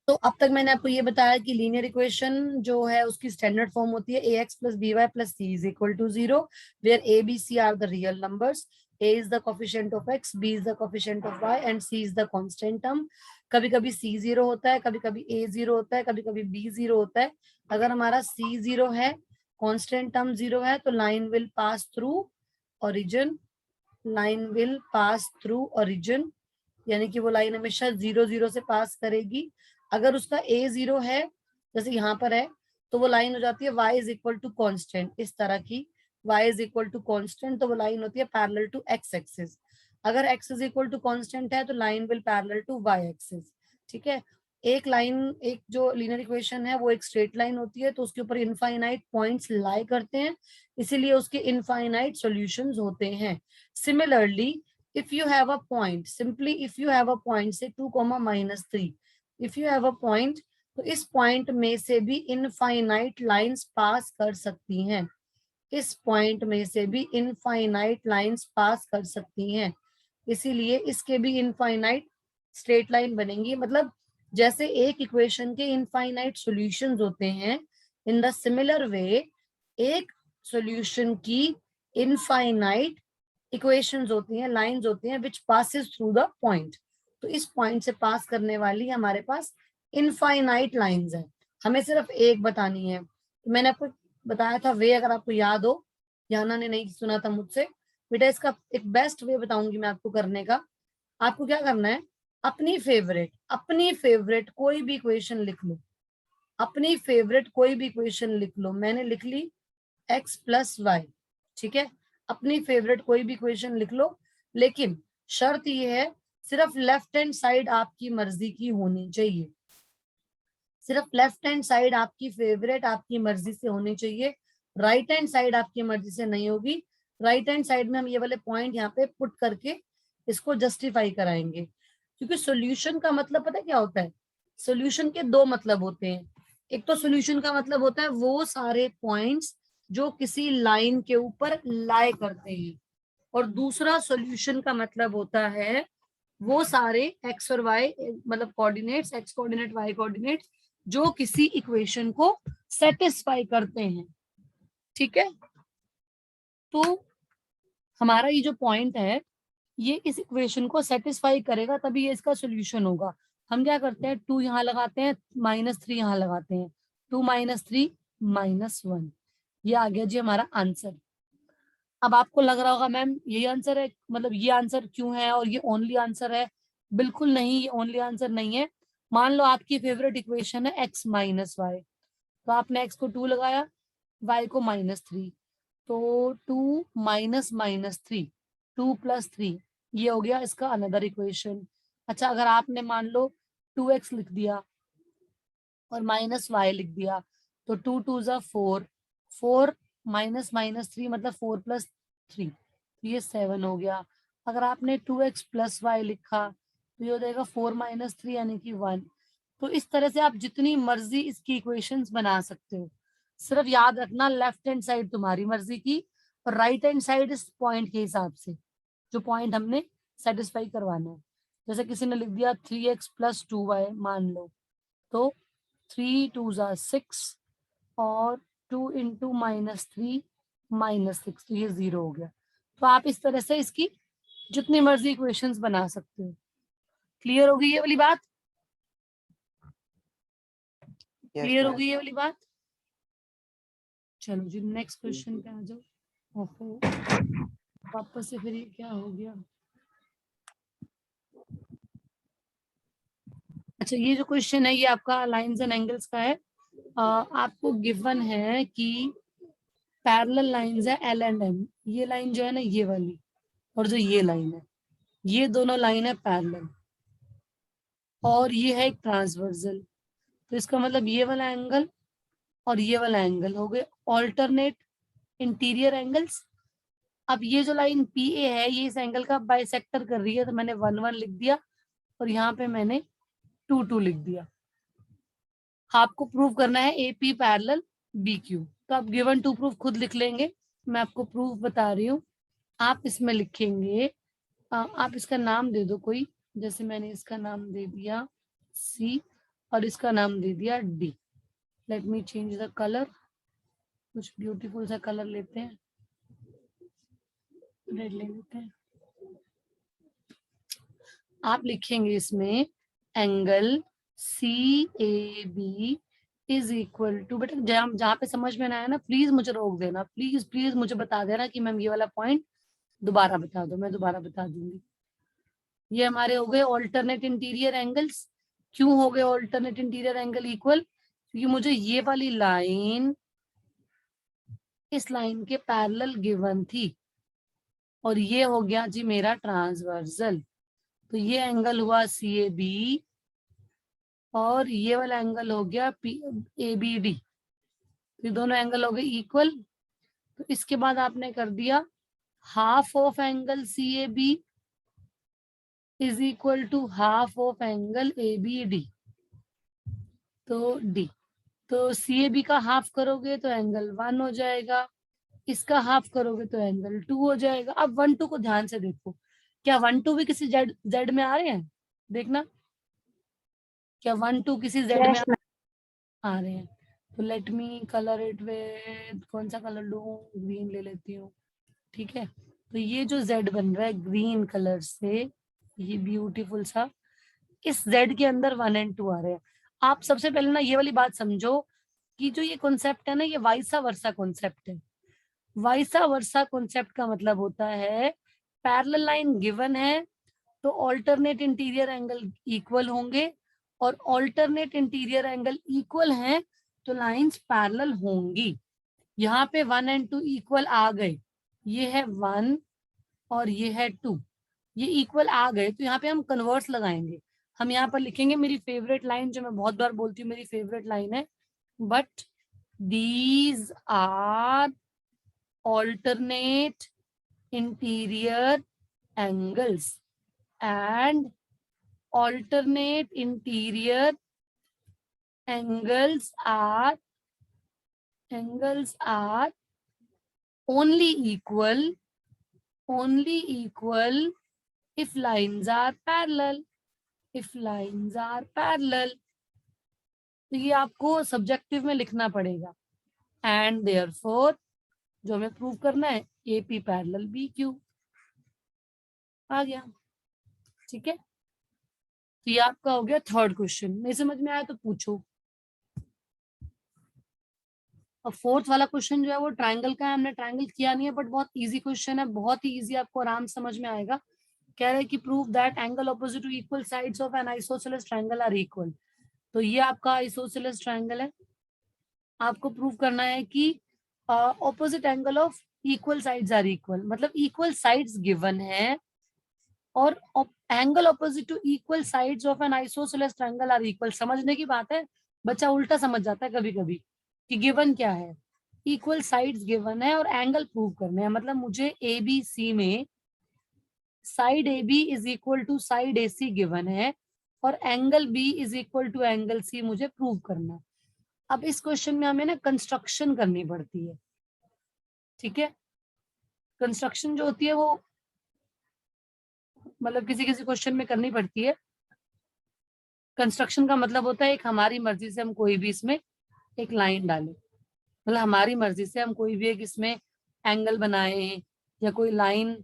तो अब तक मैंने आपको ये बताया कि लीनियर इक्वेशन जो है उसकी स्टैंडर्ड फॉर्म होती है ax plus by plus c is equal to 0 where a b c are the real numbers. a is the coefficient of x, b is the coefficient of y and c is the constant term. कभी कभी c 0 होता है, कभी कभी a 0 होता है, कभी कभी b 0 होता है. अगर हमारा c 0 है, कांस्टेंट टर्म 0 है, तो line will pass through origin. Line will pass through origin, यानी कि वो लाइन हमेशा 0 0 से पास करेगी. अगर उसका a 0 है, जैसे यहाँ पर है, तो वो लाइन हो जाती है y is equal to constant, इस तरह की. y is equal to constant, तो वो लाइन होती है पैरेलल टू x एक्सिस. अगर x is equal to constant है तो line will parallel to y axis. ठीक है. एक लाइन, एक जो लीनियर इक्वेशन है वो एक स्ट्रेट लाइन होती है, तो उसके ऊपर इनफाइनाइट पॉइंट्स लाई करते हैं, इसीलिए उसके इनफाइनाइट सॉल्यूशंस होते हैं. Similarly if you have a point, simply if you have a point say 2 minus 3, if you have a point, तो इस पॉइंट में से भी इनफाइनाइट लाइंस पास कर सकती हैं. इस पॉइंट में से भी इनफाइनाइट लाइंस पास कर सकती हैं, इसीलिए इसके भी इनफाइनाइट स्ट्रेट लाइन बनेंगी. मतलब जैसे एक इक्वेशन के इनफाइनाइट सॉल्यूशंस होते हैं, इन द सिमिलर वे एक सॉल्यूशन की इनफाइनाइट इक्वेशंस होती हैं, लाइंस होती हैं विच पासेस थ्रू द पॉइंट. तो इस पॉइंट से पास करने वाली हमारे पास इनफाइनाइट लाइंस है, हमें सिर्फ एक बतानी है. तो मैंने आपको बताया था वे, अगर आपको याद हो, याना ने नहीं सुना था मुझसे, बेटा इसका एक बेस्ट वे बताऊंगी मैं आपको करने का. आपको क्या करना है, अपनी फेवरेट कोई भी इक्वेशन लिख लो. अपनी फेवरेट कोई भी इक्वेशन लिख लो. मैंने लिख ली x प्लस वाई. ठीक है, अपनी फेवरेट कोई भी इक्वेशन लिख लो, लेकिन शर्त ये है सिर्फ लेफ्ट हैंड साइड आपकी मर्जी की होनी चाहिए. सिर्फ लेफ्ट हैंड साइड आपकी फेवरेट, आपकी मर्जी से होनी चाहिए. राइट हैंड साइड आपकी मर्जी से नहीं होगी. राइट हैंड साइड में हम ये वाले पॉइंट यहाँ पे पुट करके इसको जस्टिफाई कराएंगे, क्योंकि सॉल्यूशन का मतलब पता है क्या होता है. सॉल्यूशन के दो मतलब होते हैं. एक तो सॉल्यूशन का मतलब होता है वो सारे पॉइंट्स जो किसी लाइन के ऊपर लाई करते हैं, और दूसरा सॉल्यूशन का मतलब होता है वो सारे एक्स और वाई, मतलब coordinates, X coordinate Y coordinate, जो किसी इक्वेशन को सेटिस्फाई करते हैं. ठीक है, तो हमारा ये जो पॉइंट है ये इस इक्वेशन को सेटिस्फाई करेगा, तभी ये इसका सॉल्यूशन होगा. हम क्या करते हैं, 2 यहाँ लगाते हैं, -3 यहाँ लगाते हैं, 2 - 3 -1. ये आ गया जी हमारा आंसर. अब आपको लग रहा होगा मैम यही आंसर है, मतलब ये आंसर क्यों है और ये ओनली आंसर है. बिल्कुल नहीं, ये ओनली आंसर नहीं है. मान लो आपकी फेवरेट इक्वेशन है x माइनस वाई, तो आपने x को 2 लगाया, y को -3, तो 2 -3, 2 + 3, ये हो गया इसका अनदर इक्वेशन. अच्छा, अगर आपने मान लो 2x लिख दिया और -y लिख दिया, तो 2 2 ज़ा 4, 4 -3 मतलब 4 + 3, तो ये 7 हो गया. अगर आपने 2x + y लिखा तो ये हो जाएगा 4 - 3 यानी कि 1. तो इस तरह से आप जितनी मर्जी इसकी इक्वेशंस बना सकते हो. सिर्फ याद रखना लेफ्ट हैंड साइड तुम्हारी मर्जी की और राइट हैंड साइड इस पॉइंट के हिसाब से, जो पॉइंट हमने सेटिस्फाई करवाना है. जैसे किसी ने लिख दिया 3x + 2y मान लो, तो 3 2 ज़ा 6 और 2 × -3 -6, तो ये 0 हो गया. तो आप इस तरह से इसकी जितनी मर्जी इक्वेशंस बना सकते हो. क्लियर हो गई ये वाली बात? क्लियर हो गई ये वाली बात? चलो जी नेक्स्ट क्वेश्चन पे आ जाओ. ओहो, वापस से फिर ये क्या हो गया. अच्छा, ये जो क्वेश्चन है ये आपका लाइंस एंड एंगल्स का है. आपको गिवन है कि पैरेलल लाइंस है L एंड M. ये लाइन जो है ना ये वाली, और जो ये लाइन है, ये दोनों लाइन है पैरेलल, और ये है एक ट्रांसवर्सल. तो इसका मतलब ये वाला एंगल और ये वाला एंगल हो गए ऑल्टरनेट इंटीरियर एंगल्स. अब ये जो लाइन PA है ये इस एंगल का बाइसेक्टर कर रही है, तो मैंने 1 1 लिख दिया और यहाँ पे मैंने 2 2 लिख दिया. आपको प्रूव करना है AP पैरेलल BQ. तो आप गिवन टू प्रूफ खुद लिख लेंगे, मैं आपको प्रूफ बता रही हूँ. आप इसमें लिखेंगे, आप इसका नाम दे दो कोई, जैसे मैंने इसका नाम दे दिया C, और इसका नाम दे दिया D. Let me change the colour, कुछ ब्यूटीफुल सा कलर लेते हैं, रेड ले लेते हैं। आप लिखेंगे इसमें angle CAB is equal to, बेटा जहाँ पे समझ में ना आया ना प्लीज मुझे रोक देना, प्लीज प्लीज मुझे बता देना कि मैम ये वाला पॉइंट दोबारा बता दो, मैं दोबारा बता दूंगी। ये हमारे हो गए ऑल्टरनेट इंटीरियर एंगल्स। क्यों हो गए ऑल्टरनेट इंटीरियर एंगल इक्वल? क्योंकि मुझे ये वाली लाइन इस लाइन के पैरेलल गिवन थी और ये हो गया जी मेरा ट्रांसवर्सल। तो ये एंगल हुआ CAB और ये वाला एंगल हो गया ABD। ये दोनों एंगल हो गए इक्वल। तो इसके बाद आपने कर दिया half of angle CAB is equal to half of angle ABD। तो D, तो CAB का हाफ करोगे तो एंगल 1 हो जाएगा, इसका हाफ करोगे तो एंगल 2 हो जाएगा। अब 1 2 को ध्यान से देखो, क्या 1 2 भी किसी जेड में आ रहे हैं? देखना, क्या 1 2 किसी जेड में आ रहे हैं? तो let me colour it with, कौन सा कलर लूं? ग्रीन ले लेती हूँ, ठीक है। तो ये जो जेड बन रहा है ग्रीन कलर से, ये ब्यूटीफुल सा, इस जेड के अंदर 1 और 2 आ रहे हैं। आप सबसे पहले ना ये वाली बात समझो कि जो ये कॉन्सेप्ट है ना, ये वाइसा वर्सा कॉन्सेप्ट है। वाइसा वर्सा कॉन्सेप्ट का मतलब होता है पैरेलल लाइन गिवन है तो ऑल्टरनेट इंटीरियर एंगल इक्वल होंगे, और ऑल्टरनेट इंटीरियर एंगल इक्वल हैं तो लाइंस पैरेलल होंगी। यहाँ पे 1 और 2 इक्वल आ गए, ये है 1 और ये है 2, ये इक्वल आ गए तो यहाँ पे हम कन्वर्स लगाएंगे। हम यहाँ पर लिखेंगे मेरी फेवरेट लाइन, जो मैं बहुत बार बोलती हूँ मेरी फेवरेट लाइन है, but these are alternate interior angles and alternate interior angles are only equal if lines are parallel, if lines are parallel। तो ये आपको सब्जेक्टिव में लिखना पड़ेगा। एंड देयरफॉर जो हमें प्रूव करना है AP पैरेलल BQ आ गया, ठीक है। तो ये आपका हो गया थर्ड क्वेश्चन। नहीं समझ में आया तो पूछो। और फोर्थ वाला क्वेश्चन जो है वो ट्रायंगल का है, हमने ट्रायंगल किया नहीं है बट बहुत इजी क्वेश्चन है, बहुत ही इजी, आपको आराम समझ में आएगा। कह रहे हैं कि prove that angle opposite to equal sides of an isosceles triangle are equal. तो ये आपका आइसोसेलेस ट्रायंगल है, आपको प्रूव करना है कि opposite angle of equal sides are equal, मतलब इक्वल साइड्स गिवन है और angle opposite to equal sides of an isosceles triangle are equal. समझने की बात है, बच्चा उल्टा समझ जाता है कभी कभी कि गिवन क्या है, इक्वल साइड्स गिवन है और एंगल प्रूव करने हैं। मतलब मुझे ABC में side AB is equal to side AC given है और angle B is equal to angle C मुझे प्रूव करना है। अब इस क्वेश्चन में हमें ना कंस्ट्रक्शन करनी पड़ती है, ठीक है। कंस्ट्रक्शन जो होती है वो मतलब किसी किसी क्वेश्चन में करनी पड़ती है। कंस्ट्रक्शन का मतलब होता है एक हमारी मर्जी से हम कोई भी इसमें एक लाइन डालें, मतलब हमारी मर्जी से हम कोई भी एक इसमें एंगल बनाएं या कोई लाइन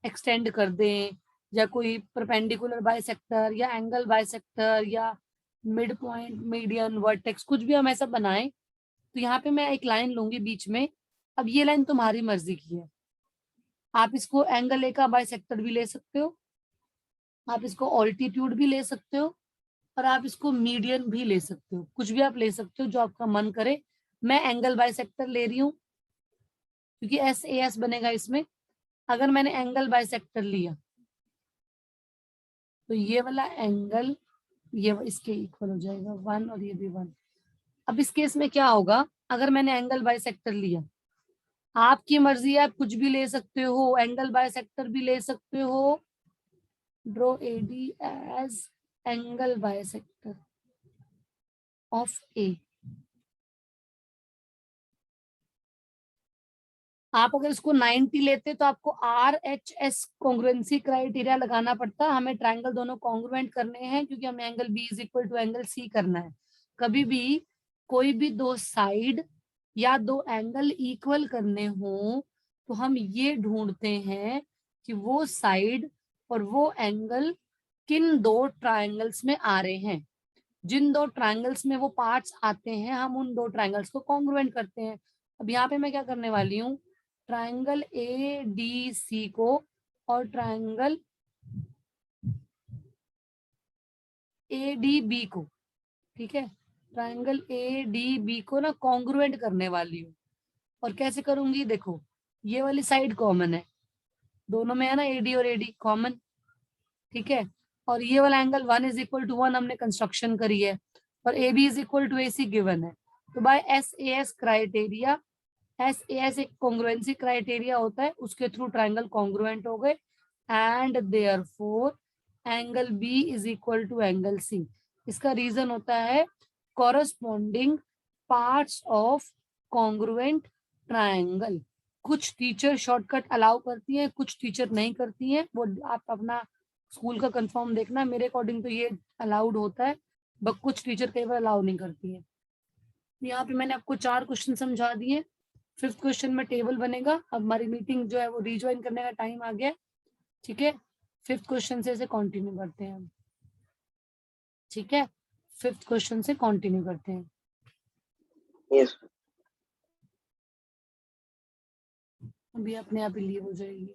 एक्सटेंड कर दें या कोई परपेंडिकुलर बाइसेक्टर या एंगल बाइसेक्टर या मिड पॉइंट, मीडियन, वर्टेक्स, कुछ भी हम ऐसा बनाएं। तो यहाँ पे मैं एक लाइन लूंगी बीच में। अब ये लाइन तुम्हारी मर्जी की है, आप इसको एंगल A का बाइसेक्टर भी ले सकते हो, आप इसको ऑल्टीट्यूड भी ले सकते हो और आप इसको मीडियन भी ले सकते हो, कुछ भी आप ले सकते हो जो आपका मन करे। मैं एंगल बाइसेक्टर ले रही हूँ क्योंकि SAS बनेगा इसमें। अगर मैंने एंगल बाइसेक्टर लिया तो ये वाला एंगल ये इसके इक्वल हो जाएगा 1 और ये भी 1। अब इस केस में क्या होगा, अगर मैंने एंगल बाइसेक्टर लिया, आपकी मर्जी है, आप कुछ भी ले सकते हो, एंगल बाइसेक्टर भी ले सकते हो। Draw AD as angle bisector of A। आप अगर इसको 90 लेते तो आपको RHS कॉन्ग्रुएंसी क्राइटेरिया लगाना पड़ता। हमें ट्रायंगल दोनों कॉन्ग्रुएंट करने हैं क्योंकि हमें angle B is equal to angle C करना है। कभी भी कोई भी दो साइड या दो एंगल इक्वल करने हो तो हम ये ढूंढते हैं कि वो साइड और वो एंगल किन दो ट्रायंगल्स में आ रहे हैं। जिन दो ट्रायंगल्स में वो पार्ट्स आते हैं हम उन दो ट्रायंगल्स को कॉन्ग्रुएंट करते हैं। अब यहाँ पे मैं क्या करने वाली हूँ, ट्रायंगल ADC को और ट्रायंगल ADB को, ठीक है, ट्रायंगल ADB को ना कॉन्ग्रुएंट करने वाली हूँ। और कैसे करूंगी, देखो ये वाली साइड कॉमन है, दोनों में है ना AD और AD कॉमन, ठीक है। और ये वाला एंगल 1 इज इक्वल टू 1 हमने कंस्ट्रक्शन करी है और AB is equal to AC given है। तो बाय SAS क्राइटेरिया, SAS एक कॉन्ग्रुएंसी क्राइटेरिया होता है, उसके थ्रू ट्रायंगल कॉन्ग्रुएंट हो गए and therefore angle B is equal to angle C। इसका रीजन होता है corresponding parts of congruent triangle. कुछ टीचर शॉर्टकट अलाउ करती हैं, कुछ टीचर नहीं करती हैं, वो आप अपना स्कूल का कंफर्म देखना। मेरे अकॉर्डिंग तो ये अलाउड होता है, बट कुछ टीचर कई बार अलाउ नहीं करती है। यहाँ पे मैंने आपको 4 क्वेश्चन समझा दिए। 5th क्वेश्चन में टेबल बनेगा। अब हमारी मीटिंग जो है वो रिज्वाइन करने का टाइम आ गया, ठीक है। 5th क्वेश्चन से कंटिन्यू करते हैं हम, ठीक है। 5th क्वेश्चन से कंटिन्यू करते हैं। यस अभी अपने आप ही लीव हो जाएगी।